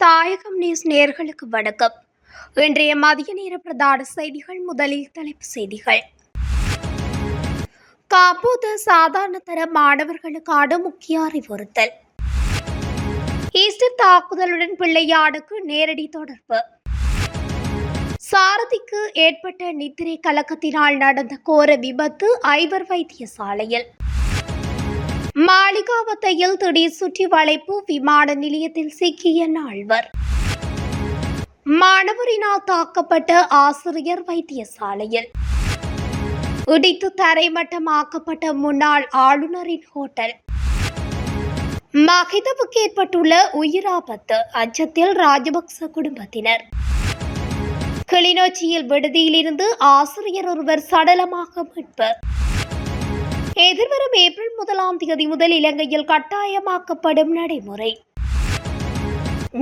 தாயகம் நியூஸ் நேயர்களுக்கு வணக்கம். இன்றைய மதிய நேர பிரதான செய்திகள். முதலில் தலைப்புச் செய்திகள். காப்போது சாதாரண தர மாணவர்களுக்கான முக்கிய அறிவுறுத்தல். ஈஸ்டர் தாக்குதலுடன் பிள்ளையானுக்கு நேரடி தொடர்பு. சாரதிக்கு ஏற்பட்ட நித்திரை கலக்கத்தினால் நடந்த கோர விபத்து, 5 வைத்தியசாலையில். மாளிகாவத்தையில் திடீர் சுற்றி வளைப்பு, விமான நிலையத்தில் சிக்கிய 4. மாணவரினால் தாக்கப்பட்ட ஆசிரியர் வைத்தியசாலையில். இடித்து தரைமட்டமாக்கப்பட்ட முன்னாள் ஆளுநரின் ஹோட்டல். மகிதவுக்கு ஏற்பட்டுள்ள உயிராபத்து, அச்சத்தில் ராஜபக்ச குடும்பத்தினர். கிளிநொச்சியில் விடுதியிலிருந்து ஆசிரியர் ஒருவர் சடலமாக மீட்பு. எதிர்வரும் ஏப்ரல் 1 முதல் இலங்கையில் கட்டாயமாக்கப்படும் நடைமுறை.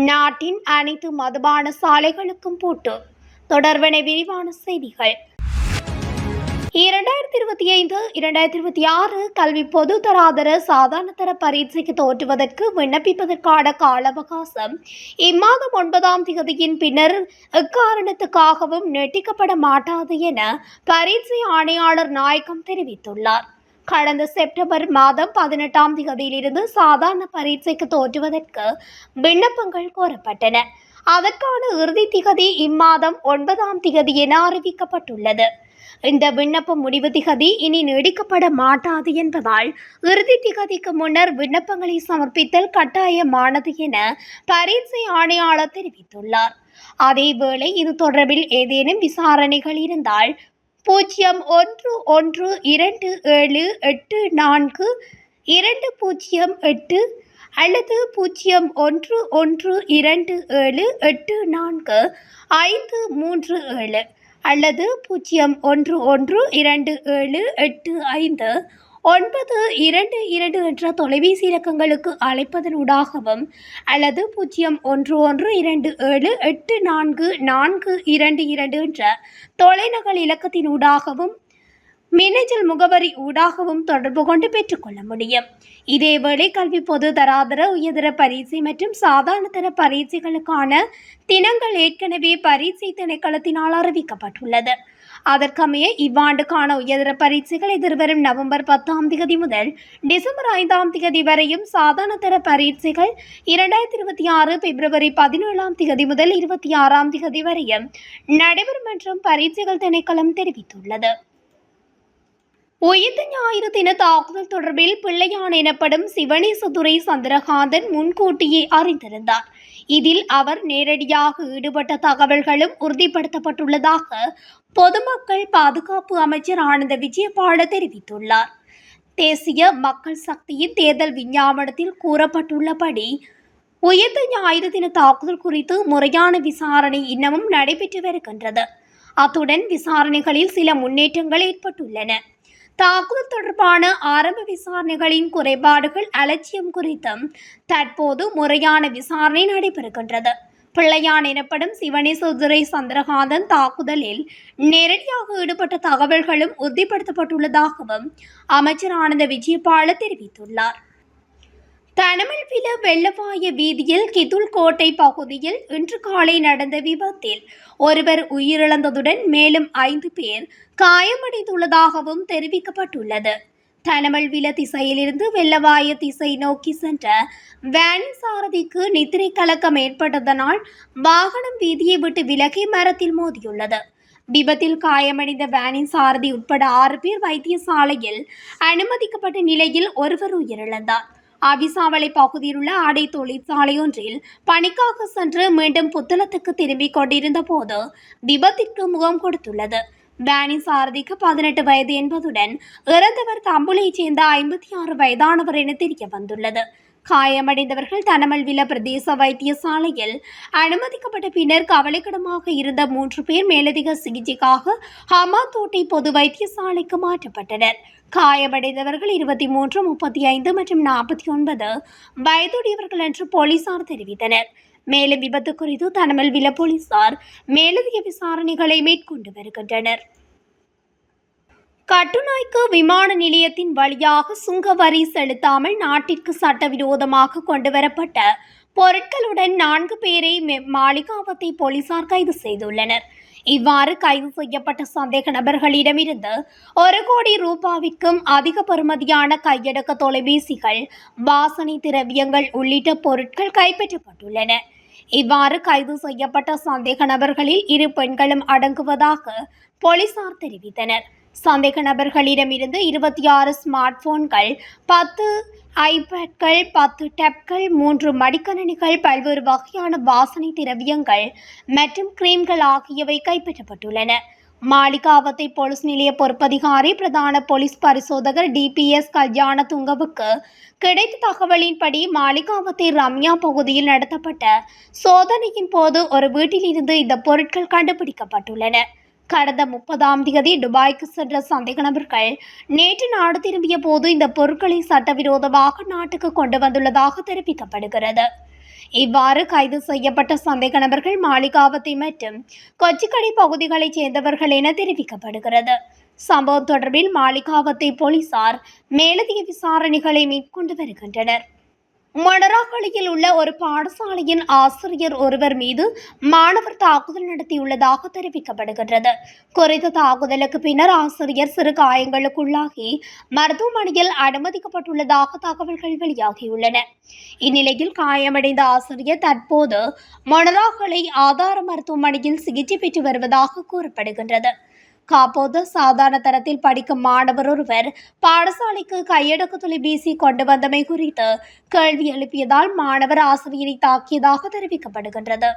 நாட்டின் அனைத்து மதுபான சாலைகளுக்கும் பூட்டு. தொடர்பான விரிவான செய்திகள். 2025-2026 கல்வி பொதுத்தராதர சாதாரண தர பரீட்சைக்கு தோற்றுவதற்கு விண்ணப்பிப்பதற்கான கால அவகாசம் இம்மாதம் 9 பின்னர் எக்காரணத்துக்காகவும் நீட்டிக்கப்பட மாட்டாது என பரீட்சை ஆணையாளர் நாயகம் தெரிவித்துள்ளார். கடந்த செப்டம்பர் மாதம் 18 சாதாரண பரீட்சைக்கு தோற்றுவதற்கு விண்ணப்பங்கள் கோரப்பட்டன. அதற்கான இறுதி திகதி இம்மாதம் 9 என அறிவிக்கப்பட்டுள்ளது. இந்த விண்ணப்ப முடிவு திகதி இனி நீடிக்கப்பட மாட்டாது என்பதால் இறுதி திகதிக்கு முன்னர் விண்ணப்பங்களை சமர்ப்பித்தல் கட்டாயமானது என பரீட்சை ஆணையாளர் தெரிவித்துள்ளார். அதேவேளை இது தொடர்பில் ஏதேனும் விசாரணைகள் இருந்தால் 0112784208 அல்லது 0112784537 அல்லது 0112788592 என்ற தொலைபேசி இலக்கங்களுக்கு அழைப்பதனூடாகவும் அல்லது 0112784422 என்ற தொலைநகல் இலக்கத்தினூடாகவும் மின்னஞ்சல் முகவரி ஊடாகவும் தொடர்பு கொண்டு பெற்றுக்கொள்ள முடியும். இதேவேளை கல்வி பொது தராதர உயர்தர பரீட்சை மற்றும் சாதாரண தர பரீட்சைகளுக்கான தினங்கள் ஏற்கனவே பரீட்சை திணைக்களத்தினால் அறிவிக்கப்பட்டுள்ளது. அதற்கமைய இவ்வாண்டுக்கான உயர்தர பரீட்சைகள் எதிர்வரும் நவம்பர் 10 முதல் டிசம்பர் 5 வரையும், சாதாரண தர பரீட்சைகள் 2026 பிப்ரவரி 17 முதல் 26 வரையும் நடைபெறும் என்றும் பரீட்சைகள் திணைக்களம் தெரிவித்துள்ளது. உயிர்த்த ஞாயிறு தின தாக்குதல் தொடர்பில் பிள்ளையான் எனப்படும் சிவனேசதுரை சந்திரகாந்தன் முன்கூட்டியே அறிந்திருந்தார். இதில் அவர் நேரடியாக ஈடுபட்ட தகவல்களும் உறுதிப்படுத்தப்பட்டுள்ளதாக பொதுமக்கள் பாதுகாப்பு அமைச்சர் ஆனந்த விஜயபால தெரிவித்துள்ளார். தேசிய மக்கள் சக்தியின் தேர்தல் விஞ்ஞாபனத்தில் கூறப்பட்டுள்ளபடி உயிர்த்த ஞாயிறு தின தாக்குதல் குறித்து முறையான விசாரணை இன்னமும் நடைபெற்று வருகின்றது. அத்துடன் விசாரணைகளில் சில முன்னேற்றங்கள் ஏற்பட்டுள்ளன. தாக்குதல் தொடர்பான ஆரம்ப விசாரணைகளின் குறைபாடுகள், அலட்சியம் குறித்தும் தற்போது முறையான விசாரணை நடைபெறுகின்றது. பிள்ளையான் எனப்படும் சிவனேசதுரை சந்திரகாந்தன் தாக்குதலில் நேரடியாக ஈடுபட்ட தகவல்களும் உறுதிப்படுத்தப்பட்டுள்ளதாகவும் அமைச்சர் ஆனந்த விஜயபால தெரிவித்துள்ளார். தனமல்வில வெள்ளவாய வீதியில் கிதுல் கோட்டை பகுதியில் இன்று காலை நடந்த விபத்தில் ஒருவர் உயிரிழந்ததுடன் மேலும் 5 பேர் காயமடைந்துள்ளதாகவும் தெரிவிக்கப்பட்டுள்ளது. தனமல்வில திசையிலிருந்து வெள்ளவாய திசை நோக்கி சென்ற வேனின் சாரதிக்கு நித்திரை கலக்கம் ஏற்பட்டதனால் வாகனம் வீதியை விட்டு விலகி மரத்தில் மோதியுள்ளது. விபத்தில் காயமடைந்த வேனின் சாரதி உட்பட 6 பேர் வைத்தியசாலையில் அனுமதிக்கப்பட்ட நிலையில் ஒருவர் உயிரிழந்தார். அவிசாவளை பகுதியில் உள்ள ஆடை தொழிற்சாலை ஒன்றில் பணிக்காக சென்று மீண்டும் புத்தளத்துக்கு திரும்பிக் கொண்டிருந்த போது விபத்திற்கு முகம் கொடுத்துள்ளது. வேனின் சாரதிக்கு 18 வயது என்பதுடன் இறந்தவர் தம்புளைச் சேர்ந்த 56 வயதானவர் என தெரிய வந்துள்ளது. காயமடைந்தவர்கள் தனமல்வில பிரதேச வைத்தியசாலையில் அனுமதிக்கப்பட்ட பின்னர் கவலைக்கிடமாக இருந்த 3 பேர் மேலதிக சிகிச்சைக்காக ஹமாத்தோட்டை பொது வைத்தியசாலைக்கு மாற்றப்பட்டனர். காயமடைந்தவர்கள் 23, 35 மற்றும் 49 வயதுடையவர்கள் என்று போலீசார் தெரிவித்தனர். மேலும் விபத்து குறித்து தனமல்வில போலீசார் மேலதிக விசாரணைகளை மேற்கொண்டு வருகின்றனர். கட்டுநாய்க்கு விமான நிலையத்தின் வழியாக சுங்க வரி செலுத்தாமல் நாட்டிற்கு சட்டவிரோதமாக கொண்டுவரப்பட்ட பொருட்களுடன் 4 பேரை மாளிகாவத்தை போலீசார் கைது செய்துள்ளனர். இவ்வாறு கைது செய்யப்பட்ட சந்தேக நபர்களிடமிருந்து 1 கோடி ரூபாய்க்கும் அதிக பெறுமதியான கையடக்க தொலைபேசிகள், வாசனை திரவியங்கள் உள்ளிட்ட பொருட்கள் கைப்பற்றப்பட்டுள்ளன. இவ்வாறு கைது செய்யப்பட்ட சந்தேக நபர்களில் 2 பெண்களும் அடங்குவதாக போலீசார் தெரிவித்தனர். சந்தேக நபர்களிடமிருந்து 26 ஸ்மார்ட் போன்கள், 10 ஐபேட்கள், 10 டேப்கள், 3 மடிக்கணினிகள், பல்வேறு வகையான வாசனை திரவியங்கள் மற்றும் கிரீம்கள் ஆகியவை கைப்பற்றப்பட்டுள்ளன. மாளிகாவத்தை போலீஸ் நிலைய பொறுப்பதிகாரி பிரதான போலீஸ் பரிசோதகர் DPS கல்யாண துங்கவுக்கு கிடைத்த தகவலின்படி மாளிகாவத்தை ரம்யா பகுதியில் நடத்தப்பட்ட சோதனையின் போது ஒரு வீட்டிலிருந்து இந்த பொருட்கள் கண்டுபிடிக்கப்பட்டுள்ளன. கடந்த 30ஆம் தேதி துபாய்க்கு சென்ற சந்தேக நபர்கள் நேற்று நாடு திரும்பிய போது இந்த பொருட்களை சட்டவிரோதமாக நாட்டுக்கு கொண்டு வந்துள்ளதாக தெரிவிக்கப்படுகிறது. இவ்வாறு கைது செய்யப்பட்ட சந்தேக நபர்கள் மாளிகாவத்தை மற்றும் கொச்சிக்கடை பகுதிகளைச் சேர்ந்தவர்கள் என தெரிவிக்கப்படுகிறது. சம்பவம் தொடர்பில் மாளிகாவத்தை போலீசார் மேலதிக விசாரணைகளை மேற்கொண்டு வருகின்றனர். மணராகலியில் உள்ள ஒரு பாடசாலையின் ஆசிரியர் ஒருவர் மீது மாணவர் தாக்குதல் நடத்தியுள்ளதாக தெரிவிக்கப்படுகின்றது. குறித்த தாக்குதலுக்கு பின்னர் ஆசிரியர் சிறு காயங்களுக்குள்ளாகி மருத்துவமனையில் அனுமதிக்கப்பட்டுள்ளதாக தகவல்கள் வெளியாகியுள்ளன. இந்நிலையில் காயமடைந்த ஆசிரியர் தற்போது மணராகலை ஆதார மருத்துவமனையில் சிகிச்சை பெற்று வருவதாக கூறப்படுகின்றது. காப்போது சாதாரண தரத்தில் படிக்கும் மாணவர் ஒருவர் பாடசாலைக்கு கையடக்க தொலைபேசி கொண்டு வந்தமை குறித்து கேள்வி எழுப்பியதால் மாணவர் ஆசிரியரை தாக்கியதாக தெரிவிக்கப்படுகின்றது.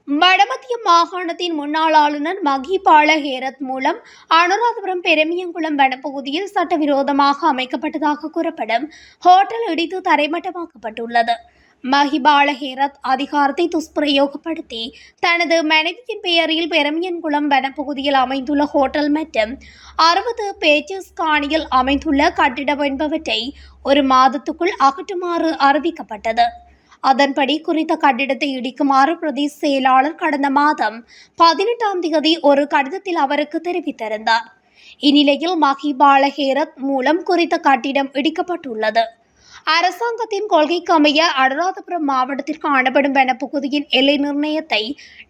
வடமத்திய மாகாணத்தின் முன்னாள் ஆளுநர் மகிபால ஹேரத் மூலம் அனுராதபுரம் பெருமியங்குளம் வனப்பகுதியில் சட்டவிரோதமாக அமைக்கப்பட்டதாக கூறப்படும் ஹோட்டல் இடித்து தரைமட்டமாக்கப்பட்டுள்ளது. மகிபால ஹேரத் அதிகாரத்தை துஷ்பிரயோகப்படுத்தி தனது மனைவியின் பெயரில் பெருமியன்குளம் வனப்பகுதியில் அமைந்துள்ள ஹோட்டல் மற்றும் 60 பேச்சஸ் காணியில் அமைந்துள்ள கட்டிடம் என்பவற்றை ஒரு மாதத்துக்குள் அகற்றுமாறு அறிவிக்கப்பட்டது. அதன்படி குறித்த கட்டிடத்தை இடிக்குமாறு பிரதேச செயலாளர் கடந்த மாதம் 18ஆம் தேதி ஒரு கடிதத்தில் அவருக்கு தெரிவித்திருந்தார். இந்நிலையில் மகிபால ஹேரத் மூலம் குறித்த கட்டிடம் இடிக்கப்பட்டுள்ளது. அரசாங்கத்தின் கொள்கைக்கு அமைய அனுராதபுரம் மாவட்டத்தில் காணப்படும் வனப்பகுதியின் எல்லை நிர்ணயத்தை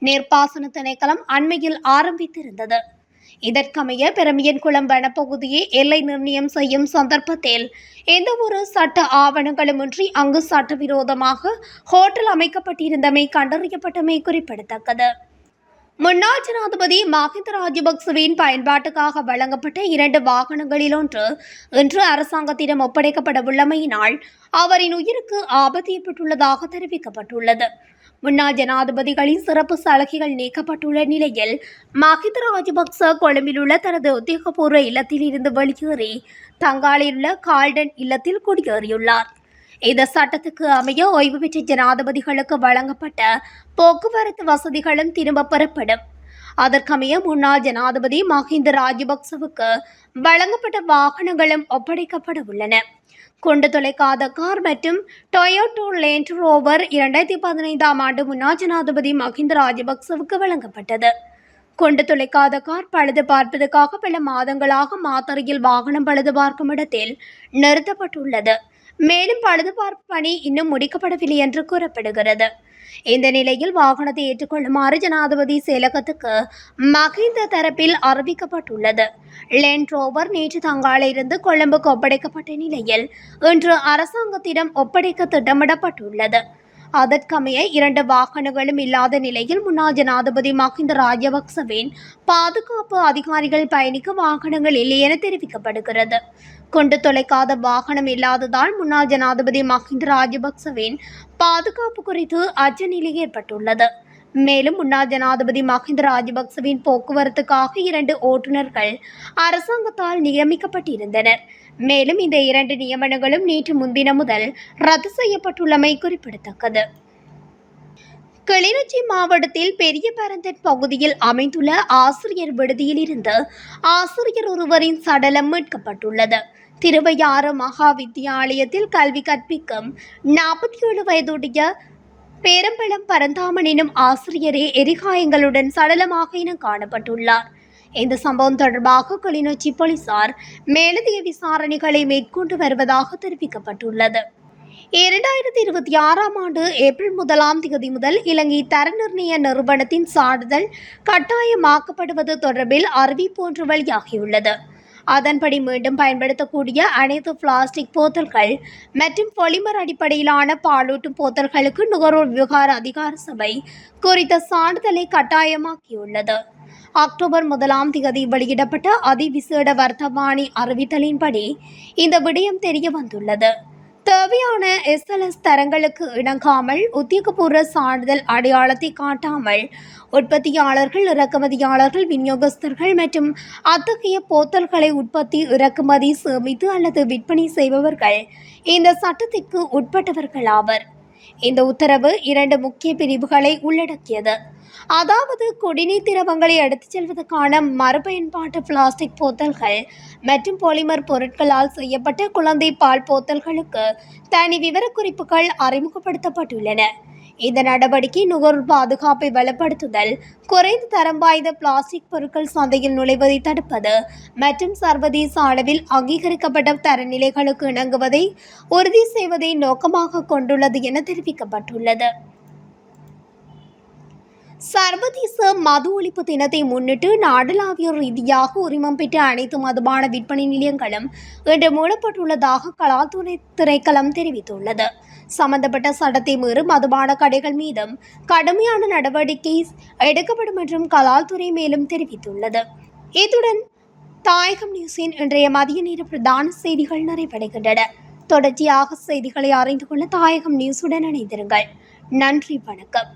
நீர்ப்பாசன திணைக்களம் அண்மையில் ஆரம்பித்திருந்தது. இதற்கமைய பெருமியன்குளம் வனப்பகுதியை எல்லை நிர்ணயம் செய்யும் சந்தர்ப்பத்தில் எந்தவொரு சட்ட ஆவணங்களுமின்றி அங்கு சட்டவிரோதமாக ஹோட்டல் அமைக்கப்பட்டிருந்தமை கண்டறியப்பட்டமை குறிப்பிடத்தக்கது. முன்னாள் ஜனாதிபதி மஹிந்த ராஜபக்சவின் பயன்பாட்டுக்காக வழங்கப்பட்ட 2 வாகனங்களில் ஒன்று இன்று அரசாங்கத்திடம் ஒப்படைக்கப்படவுள்ளமையினால் அவரின் உயிருக்கு ஆபத்து ஏற்பட்டுள்ளதாக தெரிவிக்கப்பட்டுள்ளது. முன்னாள் ஜனாதிபதிகளின் சிறப்பு சலுகைகள் நீக்கப்பட்டுள்ள நிலையில் மஹிந்த ராஜபக்ச கொழும்பில் உள்ள தனது உத்தியோகபூர்வ இல்லத்தில் இருந்து வெளியேறி தங்காலில் உள்ள கால்டன் இல்லத்தில் குடியேறியுள்ளார். இந்த சட்டத்துக்கு அமைய ஓய்வு பெற்ற ஜனாதிபதிகளுக்கு வழங்கப்பட்ட போக்குவரத்து வசதிகளும் திரும்ப பெறப்படும். அதற்கமைய முன்னாள் ஜனாதிபதி மஹிந்த ராஜபக்சவுக்கு வழங்கப்பட்ட வாகனங்களும் ஒப்படைக்கப்பட உள்ளன. கொண்டு தொலைக்காத கார் மற்றும் டொயோட்டோ லேண்ட் ரோவர் 2015ஆம் ஆண்டு முன்னாள் ஜனாதிபதி மஹிந்த ராஜபக்சவுக்கு வழங்கப்பட்டது. கொண்டு தொலைக்காத கார் பழுது பார்ப்பதற்காக பல மாதங்களாக மாத்தறையில் வாகனம் பழுது பார்க்கும் இடத்தில் நிறுத்தப்பட்டுள்ளது. மேலும் பழுதுபார்ப்பு பணி இன்னும் முடிக்கப்படவில்லை என்று கூறப்படுகிறது. இந்த நிலையில் வாகனத்தை ஏற்றுக்கொள்ளுமாறு ஜனாதிபதி செயலகத்துக்கு மஹிந்த தரப்பில் அறிவிக்கப்பட்டுள்ளது. லேண்ட் ரோவர் நேற்று தங்காலிலிருந்து கொழும்புக்கு ஒப்படைக்கப்பட்ட நிலையில் இன்று அரசாங்கத்திடம் ஒப்படைக்க திட்டமிடப்பட்டுள்ளது. அதற்கமைய 2 வாகனங்களும் இல்லாத நிலையில் முன்னாள் ஜனாதிபதி மஹிந்த ராஜபக்சவின் பாதுகாப்பு அதிகாரிகள் பயணிக்க வாகனங்கள் இல்லை என தெரிவிக்கப்படுகிறது. கொண்டு தொலைக்காத வாகனம் இல்லாததால் முன்னாள் ஜனாதிபதி மஹிந்த ராஜபக்சவின் பாதுகாப்பு குறித்து அச்ச நிலை ஏற்பட்டுள்ளது. மேலும் முன்னாள் ஜனாதிபதி மஹிந்த ராஜபக்சவின் போக்குவரத்துக்காக 2 ஓட்டுநர்கள் அரசாங்கத்தால் நியமிக்கப்பட்டிருந்தனர். மேலும் இந்த 2 நியமனங்களும் நேற்று முன்தினம் முதல் ரத்து செய்யப்பட்டுள்ளமை குறிப்பிடத்தக்கது. கிளிநொச்சி மாவட்டத்தில் பெரிய பரந்தன் பகுதியில் அமைந்துள்ள ஆசிரியர் விடுதியில் இருந்து ஆசிரியர் ஒருவரின் சடலம் மீட்கப்பட்டுள்ளது. திருவையாறு மகா வித்தியாலயத்தில் கல்வி கற்பிக்கும் 47 வயதுடைய பேரம்பலம் பரந்தாமன் எனும் ஆசிரியரே எரிகாயங்களுடன் சடலமாக இனம் காணப்பட்டுள்ளார். இந்த சம்பவம் தொடர்பாக கிளிநொச்சி போலீசார் மேலதிக விசாரணைகளை மேற்கொண்டு வருவதாக தெரிவிக்கப்பட்டுள்ளது. 2026ஆம் ஆண்டு ஏப்ரல் 1ஆம் தேதி முதல் இலங்கை தர நிர்ணய நிறுவனத்தின் சான்றிதழ் கட்டாயமாக்கப்படுவது தொடர்பில் அறிவிப்பு ஒன்று வெளியாகியுள்ளது. அதன்படி மீண்டும் பயன்படுத்தக்கூடிய அனைத்து பிளாஸ்டிக் போத்தல்கள் மற்றும் பொலிமர் அடிப்படையிலான பாலூட்டும் போத்தல்களுக்கு நுகர்வோர் விவகார அதிகார சபை குறித்த சான்றிதழை கட்டாயமாக்கியுள்ளது. அக்டோபர் 1ஆம் தேதி வெளியிடப்பட்ட அதிவிசேட வர்த்தமானி அறிவித்தலின்படி இந்த விடயம் தெரிய வந்துள்ளது. தேவையான SLS தரங்களுக்கு இணங்காமல் உத்தியோகபூர்வ சான்றிதழ் அடையாளத்தை காட்டாமல் உற்பத்தியாளர்கள், இறக்குமதியாளர்கள், விநியோகஸ்தர்கள் மற்றும் அத்தகைய போத்தல்களை உற்பத்தி, இறக்குமதி, சேமித்து அல்லது விற்பனை செய்பவர்கள் இந்த சட்டத்திற்கு உட்பட்டவர்கள் ஆவர். இந்த உத்தரவு 2 முக்கிய பிரிவுகளை உள்ளடக்கியது. அதாவது குடிநீர் திரவங்களை எடுத்துச் செல்வதற்கான மறுபயன்பாட்டு பிளாஸ்டிக் போத்தல்கள் மற்றும் பாலிமர் பொருட்களால் செய்யப்பட்ட குழந்தை பால் போத்தல்களுக்கு தனி விவரக்குறிப்புகள் அறிமுகப்படுத்தப்பட்டுள்ளன. இந்த நடவடிக்கை நுகர்வோர் பாதுகாப்பை வலுப்படுத்துதல், குறைந்த தரம் வாய்ந்த பிளாஸ்டிக் பொருட்கள் சந்தையில் நுழைவதை தடுப்பது மற்றும் சர்வதேச அளவில் அங்கீகரிக்கப்பட்ட தரநிலைகளுக்கு இணங்குவதை உறுதி செய்வதை நோக்கமாக கொண்டுள்ளது என தெரிவிக்கப்பட்டுள்ளது. சர்வதேச மது ஒழிப்பு தினத்தை முன்னிட்டு நாடளாவிய ரீதியாக உரிமம் பெற்ற அனைத்து மதுபான விற்பனை நிலையங்களும் இன்று மூடப்பட்டுள்ளதாக கலால்துறை திணைக்களம் தெரிவித்துள்ளது. சம்பந்தப்பட்ட சட்டத்தை மீறும் மதுபான கடைகள் மீதும் கடுமையான நடவடிக்கை எடுக்கப்படும் என்றும் கலால்துறை மேலும் தெரிவித்துள்ளது. இத்துடன் தாயகம் நியூஸின் இன்றைய மதிய நேர பிரதான செய்திகள் நிறைவடைகின்றன. தொடர்ச்சியாக செய்திகளை அறிந்து கொள்ள தாயகம் நியூஸுடன் இணைந்திருங்கள். நன்றி, வணக்கம்.